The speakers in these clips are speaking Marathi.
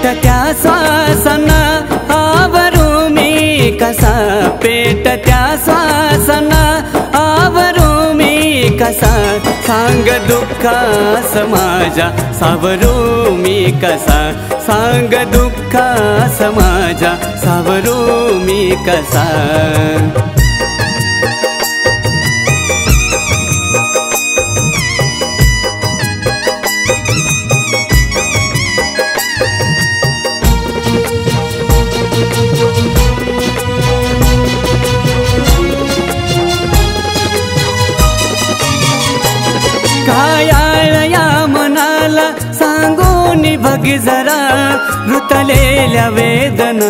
पेटत्या श्वासांना आवरू मी कसा, पेटत्या श्वासांना आवरू मी कसा, सांग दुःखास माझ्या सावरू मी कसा, सांग दुःखास माझ्या सावरू मी कसा। घायाळ या मनाला सांगून बघ जरा, रुतलेल्या वेदना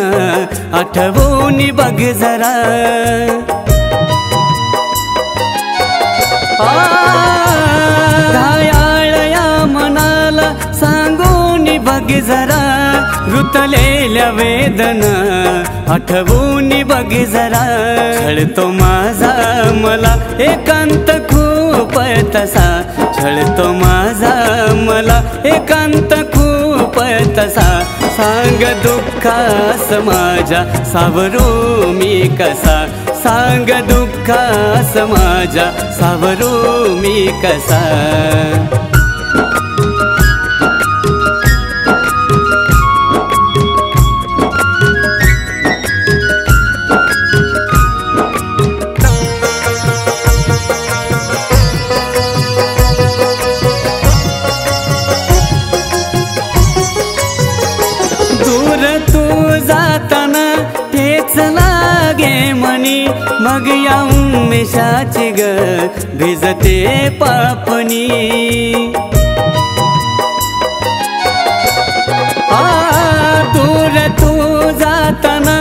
आठवून बघ जरा। घायाळ या मनाला सांगून बघ जरा, रुतलेल्या वेदना आठवून बघ जरा। छळतो माझा मला एकांत खूप तसा, छळतो माझा मला एकांत खूप तसा, सांग दुःखास माझ्या सावरू मी कसा, सांग दुःखास माझ्या सावरू मी कसा। दूर तू जाताना तेच लागे मनी, मग या उमेशाची ग भिजते पापणी। दूर तू जाताना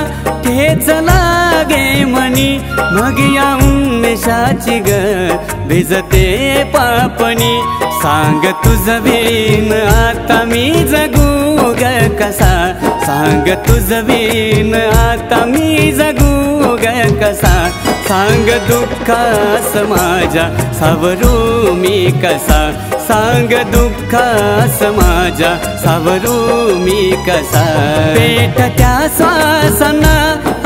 तेच लागे मनी, मग या उमेशाची ग भिजते पापणी। सांग तुझं बिन आता मी जगू ग कसा, सांग तुझं बिन आता मी जगू ग कसा, सांग दुःखास माझ्या सावरू मी कसा, सांग दुःखास माझ्या सावरू मी कसा। पेटत्या श्वासांना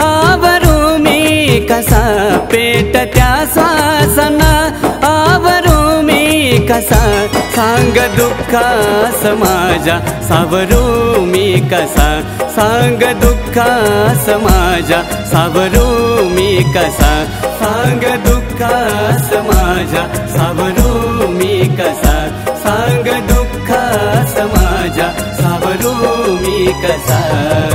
आवरू मी कसा, पेटत्या श्वासांना आवरू मी कसा, सांग दुःखास माझ्या सावरू मी कसा, सांग दुःखास माझ्या सावरू मी कसा, सांग दुःखास माझ्या सावरू मी कसा, सांग दुःखास माझ्या सावरू मी कसा।